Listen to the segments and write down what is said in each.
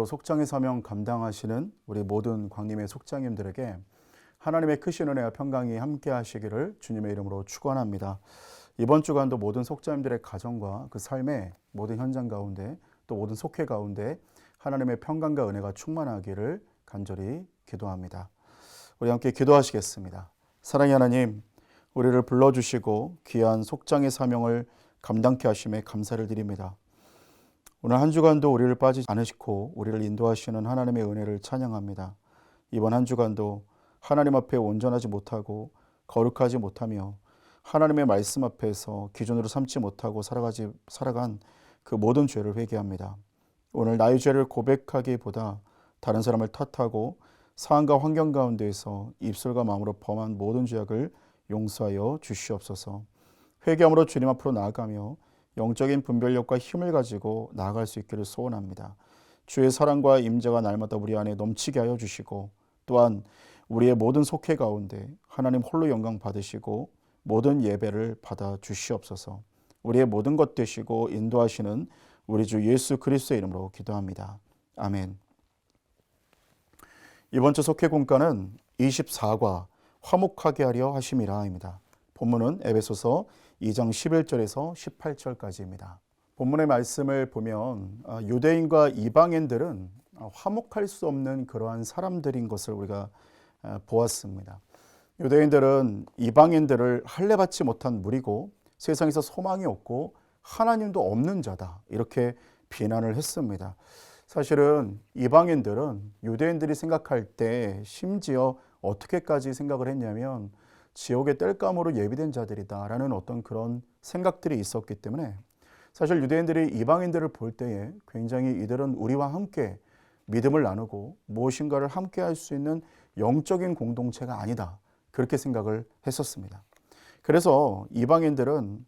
또 속장의 사명 감당하시는 우리 모든 광림의 속장님들에게 하나님의 크신 은혜와 평강이 함께 하시기를 주님의 이름으로 축원합니다. 이번 주간도 모든 속장님들의 가정과 그 삶의 모든 현장 가운데 또 모든 속회 가운데 하나님의 평강과 은혜가 충만하기를 간절히 기도합니다. 우리 함께 기도하시겠습니다. 사랑의 하나님, 우리를 불러주시고 귀한 속장의 사명을 감당케 하심에 감사를 드립니다. 오늘 한 주간도 우리를 빠지지 않으시고 우리를 인도하시는 하나님의 은혜를 찬양합니다. 이번 한 주간도 하나님 앞에 온전하지 못하고 거룩하지 못하며 하나님의 말씀 앞에서 기준으로 삼지 못하고 살아간 그 모든 죄를 회개합니다. 오늘 나의 죄를 고백하기보다 다른 사람을 탓하고 상황과 환경 가운데에서 입술과 마음으로 범한 모든 죄악을 용서하여 주시옵소서. 회개함으로 주님 앞으로 나아가며 영적인 분별력과 힘을 가지고 나아갈 수 있기를 소원합니다. 주의 사랑과 임재가 날마다 우리 안에 넘치게 하여 주시고 또한 우리의 모든 속회 가운데 하나님 홀로 영광 받으시고 모든 예배를 받아 주시옵소서. 우리의 모든 것 되시고 인도하시는 우리 주 예수 그리스도의 이름으로 기도합니다. 아멘. 이번 주 속회 공과는 24과 화목하게 하려 하심이라입니다. 본문은 에베소서 2장 11절에서 18절까지입니다. 본문의 말씀을 보면 유대인과 이방인들은 화목할 수 없는 그러한 사람들인 것을 우리가 보았습니다. 유대인들은 이방인들을 할례받지 못한 무리고 세상에서 소망이 없고 하나님도 없는 자다 이렇게 비난을 했습니다. 사실은 이방인들은 유대인들이 생각할 때 심지어 어떻게까지 생각을 했냐면 지옥의 땔감으로 예비된 자들이다라는 어떤 그런 생각들이 있었기 때문에 사실 유대인들이 이방인들을 볼 때에 굉장히 이들은 우리와 함께 믿음을 나누고 무엇인가를 함께 할 수 있는 영적인 공동체가 아니다 그렇게 생각을 했었습니다. 그래서 이방인들은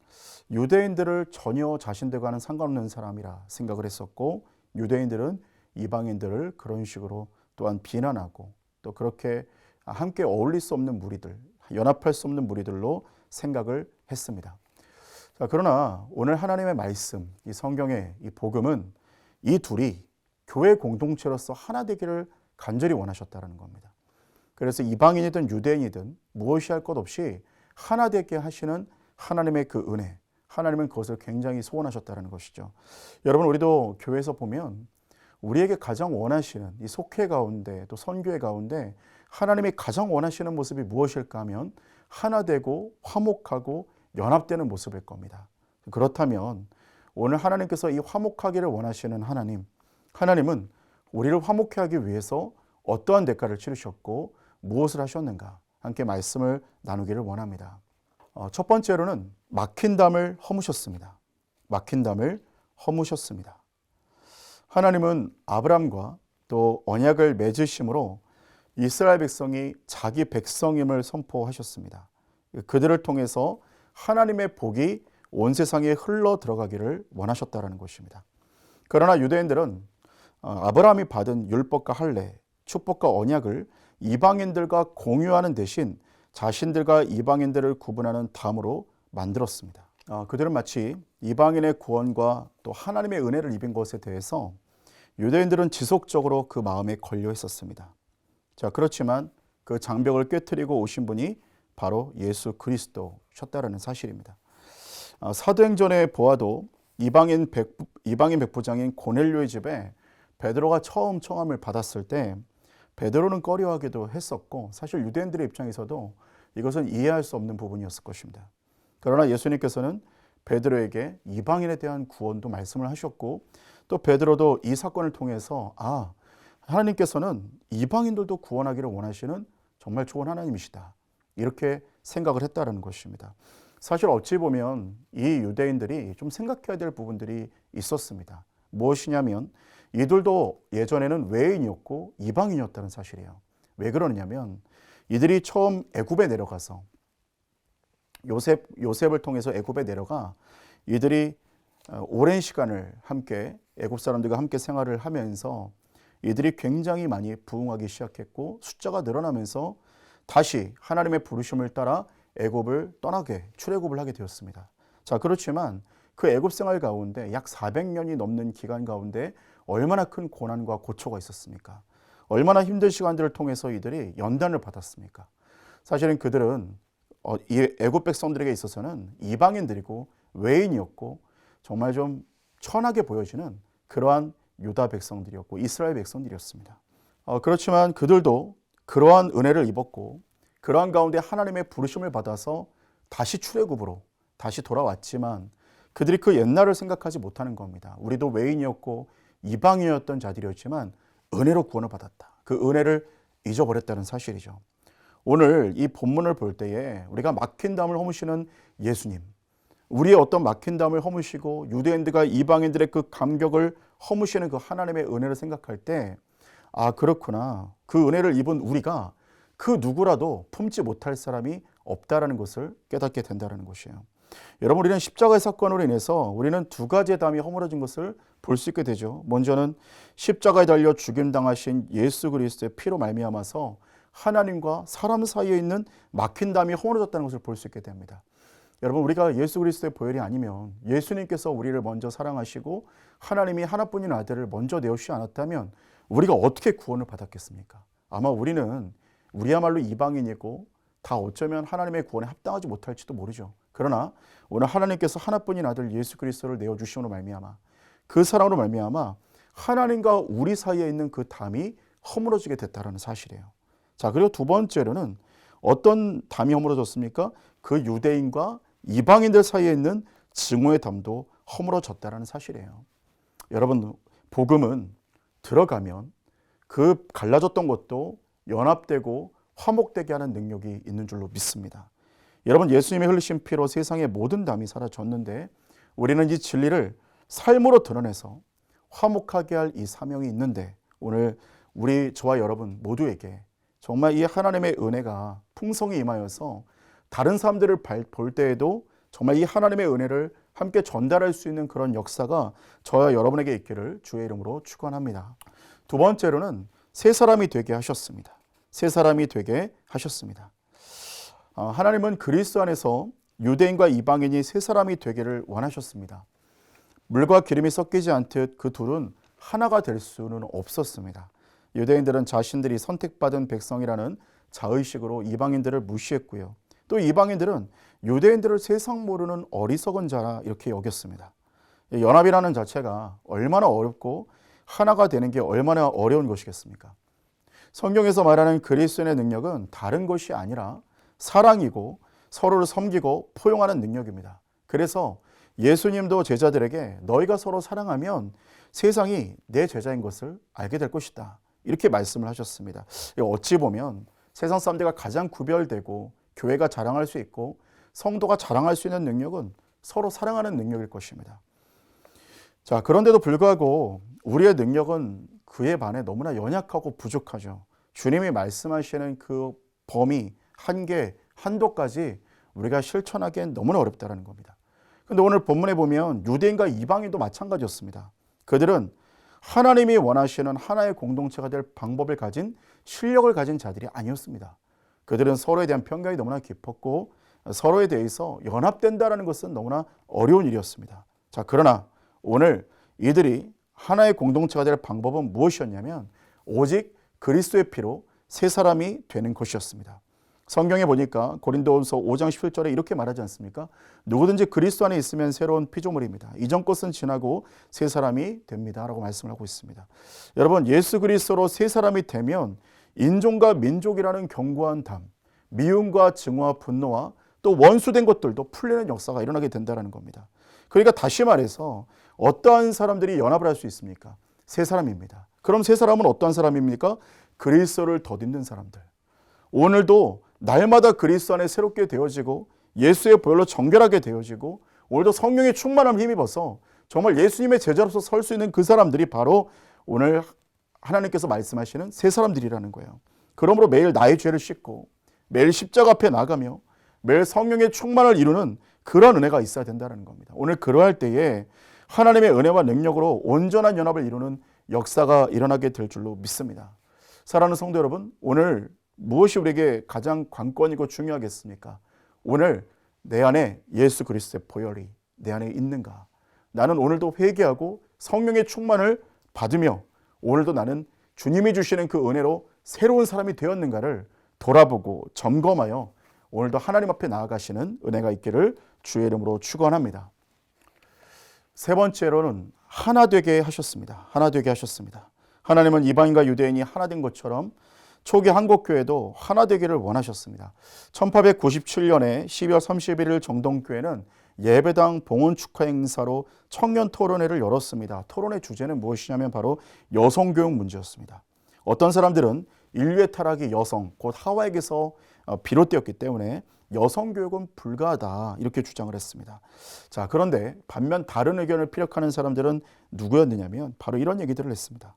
유대인들을 전혀 자신들과는 상관없는 사람이라 생각을 했었고 유대인들은 이방인들을 그런 식으로 또한 비난하고 또 그렇게 함께 어울릴 수 없는 무리들, 연합할 수 없는 무리들로 생각을 했습니다. 자, 그러나 오늘 하나님의 말씀, 이 성경의 이 복음은 이 둘이 교회 공동체로서 하나 되기를 간절히 원하셨다는 겁니다. 그래서 이방인이든 유대인이든 무엇이 할 것 없이 하나 되게 하시는 하나님의 그 은혜, 하나님은 그것을 굉장히 소원하셨다는 것이죠. 여러분, 우리도 교회에서 보면 우리에게 가장 원하시는 이 속회 가운데 또 선교회 가운데 하나님이 가장 원하시는 모습이 무엇일까 하면 하나 되고 화목하고 연합되는 모습일 겁니다. 그렇다면 오늘 하나님께서 이 화목하기를 원하시는 하나님은 우리를 화목해 하기 위해서 어떠한 대가를 치르셨고 무엇을 하셨는가 함께 말씀을 나누기를 원합니다. 첫 번째로는 막힌 담을 허무셨습니다. 막힌 담을 허무셨습니다. 하나님은 아브람과 또 언약을 맺으심으로 이스라엘 백성이 자기 백성임을 선포하셨습니다. 그들을 통해서 하나님의 복이 온 세상에 흘러 들어가기를 원하셨다는 것입니다. 그러나 유대인들은 아브라함이 받은 율법과 할례, 축복과 언약을 이방인들과 공유하는 대신 자신들과 이방인들을 구분하는 담으로 만들었습니다. 그들은 마치 이방인의 구원과 또 하나님의 은혜를 입은 것에 대해서 유대인들은 지속적으로 그 마음에 걸려 있었습니다. 자, 그렇지만 그 장벽을 깨트리고 오신 분이 바로 예수 그리스도셨다라는 사실입니다. 사도행전에 보아도 이방인 백부장인 고넬료의 집에 베드로가 처음 청함을 받았을 때 베드로는 꺼려하기도 했었고 사실 유대인들의 입장에서도 이것은 이해할 수 없는 부분이었을 것입니다. 그러나 예수님께서는 베드로에게 이방인에 대한 구원도 말씀을 하셨고 또 베드로도 이 사건을 통해서 하나님께서는 이방인들도 구원하기를 원하시는 정말 좋은 하나님이시다. 이렇게 생각을 했다는 것입니다. 사실 어찌 보면 이 유대인들이 좀 생각해야 될 부분들이 있었습니다. 무엇이냐면 이들도 예전에는 외인이었고 이방인이었다는 사실이에요. 왜 그러냐면 이들이 처음 애굽에 내려가서 요셉을 통해서 애굽에 내려가 이들이 오랜 시간을 함께 애굽 사람들과 함께 생활을 하면서 이들이 굉장히 많이 부흥하기 시작했고 숫자가 늘어나면서 다시 하나님의 부르심을 따라 애굽을 떠나게 출애굽을 하게 되었습니다. 자, 그렇지만 그 애굽 생활 가운데 약 400년이 넘는 기간 가운데 얼마나 큰 고난과 고초가 있었습니까? 얼마나 힘든 시간들을 통해서 이들이 연단을 받았습니까? 사실은 그들은 이 애굽 백성들에게 있어서는 이방인들이고 외인이었고 정말 좀 천하게 보여지는 그러한 유다 백성들이었고 이스라엘 백성들이었습니다. 그렇지만 그들도 그러한 은혜를 입었고 그러한 가운데 하나님의 부르심을 받아서 다시 출애굽으로 다시 돌아왔지만 그들이 그 옛날을 생각하지 못하는 겁니다. 우리도 외인이었고 이방인이었던 자들이었지만 은혜로 구원을 받았다. 그 은혜를 잊어버렸다는 사실이죠. 오늘 이 본문을 볼 때에 우리가 막힌 담을 허무시는 예수님, 우리의 어떤 막힌 담을 허무시고 유대인들과 이방인들의 그 감격을 허무시는 그 하나님의 은혜를 생각할 때 그렇구나. 그 은혜를 입은 우리가 그 누구라도 품지 못할 사람이 없다라는 것을 깨닫게 된다는 것이에요. 여러분, 우리는 십자가의 사건으로 인해서 우리는 두 가지의 담이 허물어진 것을 볼 수 있게 되죠. 먼저는 십자가에 달려 죽임당하신 예수 그리스도의 피로 말미암아서 하나님과 사람 사이에 있는 막힌 담이 허물어졌다는 것을 볼 수 있게 됩니다. 여러분, 우리가 예수 그리스도의 보혈이 아니면 예수님께서 우리를 먼저 사랑하시고 하나님이 하나뿐인 아들을 먼저 내어주지 않았다면 우리가 어떻게 구원을 받았겠습니까? 아마 우리야말로 이방인이고 다 어쩌면 하나님의 구원에 합당하지 못할지도 모르죠. 그러나 오늘 하나님께서 하나뿐인 아들 예수 그리스도를 내어주심으로 말미암아 그 사랑으로 말미암아 하나님과 우리 사이에 있는 그 담이 허물어지게 됐다는 사실이에요. 자, 그리고 두 번째로는 어떤 담이 허물어졌습니까? 그 유대인과 이방인들 사이에 있는 증오의 담도 허물어졌다는 사실이에요. 여러분, 복음은 들어가면 그 갈라졌던 것도 연합되고 화목되게 하는 능력이 있는 줄로 믿습니다. 여러분, 예수님의 흘리신 피로 세상의 모든 담이 사라졌는데 우리는 이 진리를 삶으로 드러내서 화목하게 할 이 사명이 있는데 오늘 저와 여러분 모두에게 정말 이 하나님의 은혜가 풍성히 임하여서 다른 사람들을 볼 때에도 정말 이 하나님의 은혜를 함께 전달할 수 있는 그런 역사가 저와 여러분에게 있기를 주의 이름으로 축원합니다. 두 번째로는 새 사람이 되게 하셨습니다. 새 사람이 되게 하셨습니다. 하나님은 그리스도 안에서 유대인과 이방인이 새 사람이 되기를 원하셨습니다. 물과 기름이 섞이지 않듯 그 둘은 하나가 될 수는 없었습니다. 유대인들은 자신들이 선택받은 백성이라는 자의식으로 이방인들을 무시했고요. 또 이방인들은 유대인들을 세상 모르는 어리석은 자라 이렇게 여겼습니다. 연합이라는 자체가 얼마나 어렵고 하나가 되는 게 얼마나 어려운 것이겠습니까? 성경에서 말하는 그리스도인의 능력은 다른 것이 아니라 사랑이고 서로를 섬기고 포용하는 능력입니다. 그래서 예수님도 제자들에게 너희가 서로 사랑하면 세상이 내 제자인 것을 알게 될 것이다. 이렇게 말씀을 하셨습니다. 어찌 보면 세상 사람들과 가장 구별되고 교회가 자랑할 수 있고 성도가 자랑할 수 있는 능력은 서로 사랑하는 능력일 것입니다. 자, 그런데도 불구하고 우리의 능력은 그에 반해 너무나 연약하고 부족하죠. 주님이 말씀하시는 그 범위, 한계, 한도까지 우리가 실천하기엔 너무나 어렵다는 겁니다. 그런데 오늘 본문에 보면 유대인과 이방인도 마찬가지였습니다. 그들은 하나님이 원하시는 하나의 공동체가 될 방법을 가진 실력을 가진 자들이 아니었습니다. 그들은 서로에 대한 편견이 너무나 깊었고 서로에 대해서 연합된다는 것은 너무나 어려운 일이었습니다. 자, 그러나 오늘 이들이 하나의 공동체가 될 방법은 무엇이었냐면 오직 그리스도의 피로 새 사람이 되는 것이었습니다. 성경에 보니까 고린도후서 5장 11절에 이렇게 말하지 않습니까? 누구든지 그리스도 안에 있으면 새로운 피조물입니다. 이전 것은 지나고 새 사람이 됩니다. 라고 말씀을 하고 있습니다. 여러분, 예수 그리스도로 새 사람이 되면 인종과 민족이라는 견고한 담, 미움과 증오와 분노와 또 원수된 것들도 풀리는 역사가 일어나게 된다는 겁니다. 그러니까 다시 말해서 어떠한 사람들이 연합을 할 수 있습니까? 새 사람입니다. 그럼 새 사람은 어떠한 사람입니까? 그리스도를 덧입는 사람들. 오늘도 날마다 그리스도 안에 새롭게 되어지고 예수의 보혈로 정결하게 되어지고 오늘도 성령의 충만함을 힘입어서 정말 예수님의 제자로서 설 수 있는 그 사람들이 바로 오늘 하나님께서 말씀하시는 새 사람들이라는 거예요. 그러므로 매일 나의 죄를 씻고 매일 십자가 앞에 나가며 매일 성령의 충만을 이루는 그런 은혜가 있어야 된다는 겁니다. 오늘 그러할 때에 하나님의 은혜와 능력으로 온전한 연합을 이루는 역사가 일어나게 될 줄로 믿습니다. 사랑하는 성도 여러분, 오늘 무엇이 우리에게 가장 관건이고 중요하겠습니까? 오늘 내 안에 예수 그리스도의 보혈이 내 안에 있는가? 나는 오늘도 회개하고 성령의 충만을 받으며 오늘도 나는 주님이 주시는 그 은혜로 새로운 사람이 되었는가를 돌아보고 점검하여 오늘도 하나님 앞에 나아가시는 은혜가 있기를 주의 이름으로 축원합니다. 세 번째로는 하나 되게 하셨습니다. 하나 되게 하셨습니다. 하나님은 이방인과 유대인이 하나 된 것처럼 초기 한국교회도 하나 되기를 원하셨습니다. 1897년에 12월 31일 정동교회는 예배당 봉헌 축하 행사로 청년 토론회를 열었습니다. 토론의 주제는 무엇이냐면 바로 여성교육 문제였습니다. 어떤 사람들은 인류의 타락이 여성, 곧 하와에게서 비롯되었기 때문에 여성교육은 불가하다 이렇게 주장을 했습니다. 자, 그런데 반면 다른 의견을 피력하는 사람들은 누구였느냐면 바로 이런 얘기들을 했습니다.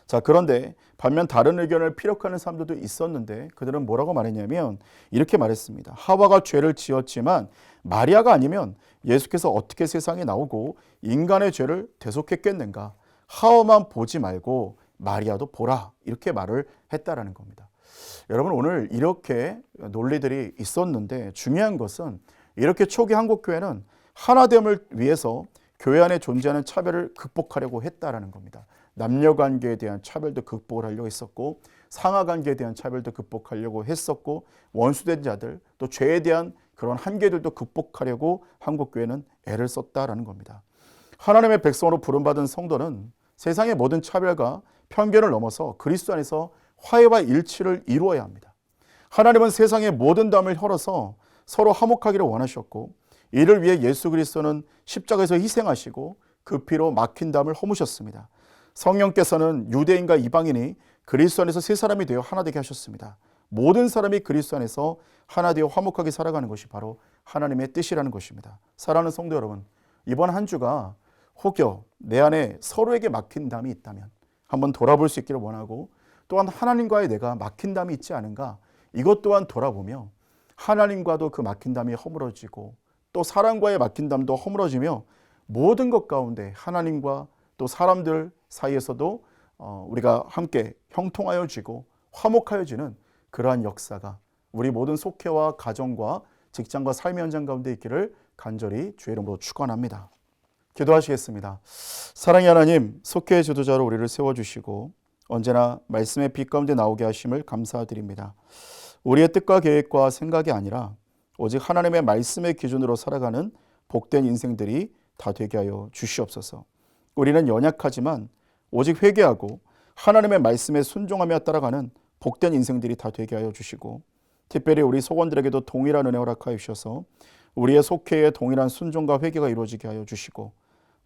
자, 그런데 반면 다른 의견을 피력하는 사람들도 있었는데 그들은 뭐라고 말했냐면 이렇게 말했습니다. 하와가 죄를 지었지만 마리아가 아니면 예수께서 어떻게 세상에 나오고 인간의 죄를 대속했겠는가? 하와만 보지 말고 마리아도 보라, 이렇게 말을 했다라는 겁니다. 여러분, 오늘 이렇게 논리들이 있었는데 중요한 것은 이렇게 초기 한국교회는 하나됨을 위해서 교회 안에 존재하는 차별을 극복하려고 했다라는 겁니다. 남녀관계에 대한 차별도 극복을 하려고 했었고, 상하관계에 대한 차별도 극복하려고 했었고, 원수된 자들, 또 죄에 대한 그런 한계들도 극복하려고 한국교회는 애를 썼다라는 겁니다. 하나님의 백성으로 부름받은 성도는 세상의 모든 차별과 편견을 넘어서 그리스도 안에서 화해와 일치를 이루어야 합니다. 하나님은 세상의 모든 담을 헐어서 서로 화목하기를 원하셨고, 이를 위해 예수 그리스도는 십자가에서 희생하시고 그 피로 막힌 담을 허무셨습니다. 성령께서는 유대인과 이방인이 그리스도 안에서 세 사람이 되어 하나 되게 하셨습니다. 모든 사람이 그리스도 안에서 하나 되어 화목하게 살아가는 것이 바로 하나님의 뜻이라는 것입니다. 사랑하는 성도 여러분, 이번 한 주가 혹여 내 안에 서로에게 막힌 담이 있다면 한번 돌아볼 수 있기를 원하고, 또한 하나님과의 내가 막힌 담이 있지 않은가, 이것 또한 돌아보며 하나님과도 그 막힌 담이 허물어지고 또 사람과의 막힌 담도 허물어지며 모든 것 가운데 하나님과 또 사람들 사이에서도 우리가 함께 형통하여지고 화목하여지는 그러한 역사가 우리 모든 속회와 가정과 직장과 삶의 현장 가운데 있기를 간절히 주의 이름으로 축원합니다. 기도하시겠습니다. 사랑의 하나님, 속회의 지도자로 우리를 세워주시고 언제나 말씀의 빛 가운데 나오게 하심을 감사드립니다. 우리의 뜻과 계획과 생각이 아니라 오직 하나님의 말씀의 기준으로 살아가는 복된 인생들이 다 되게 하여 주시옵소서. 우리는 연약하지만 오직 회개하고 하나님의 말씀에 순종하며 따라가는 복된 인생들이 다 되게 하여 주시고, 특별히 우리 속원들에게도 동일한 은혜 허락하여 주셔서 우리의 속회에 동일한 순종과 회개가 이루어지게 하여 주시고,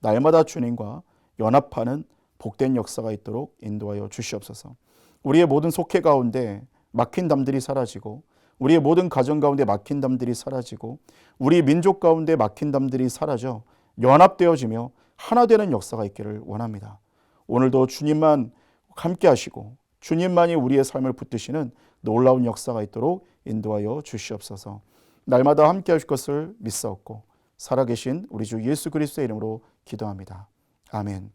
날마다 주님과 연합하는 복된 역사가 있도록 인도하여 주시옵소서. 우리의 모든 속회 가운데 막힌 담들이 사라지고, 우리의 모든 가정 가운데 막힌 담들이 사라지고, 우리 민족 가운데 막힌 담들이 사라져 연합되어지며 하나 되는 역사가 있기를 원합니다. 오늘도 주님만 함께 하시고 주님만이 우리의 삶을 붙드시는 놀라운 역사가 있도록 인도하여 주시옵소서. 날마다 함께 하실 것을 믿사옵고 살아계신 우리 주 예수 그리스도의 이름으로 기도합니다. 아멘.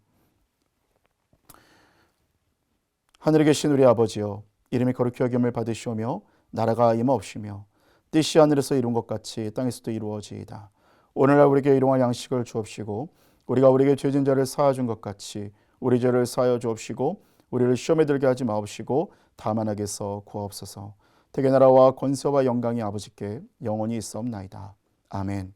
하늘에 계신 우리 아버지여, 이름이 거룩히 여김을 받으시오며 나라가 임하옵시며 뜻이 하늘에서 이룬 것 같이 땅에서도 이루어지이다. 오늘날 우리에게 일용할 양식을 주옵시고 우리가 우리에게 죄진 자를 사하준 것 같이 우리 죄를 사하여 주옵시고 우리를 시험에 들게 하지 마옵시고 다만 악에서 구하옵소서. 대개 나라와 권세와 영광이 아버지께 영원히 있사옵나이다. 아멘.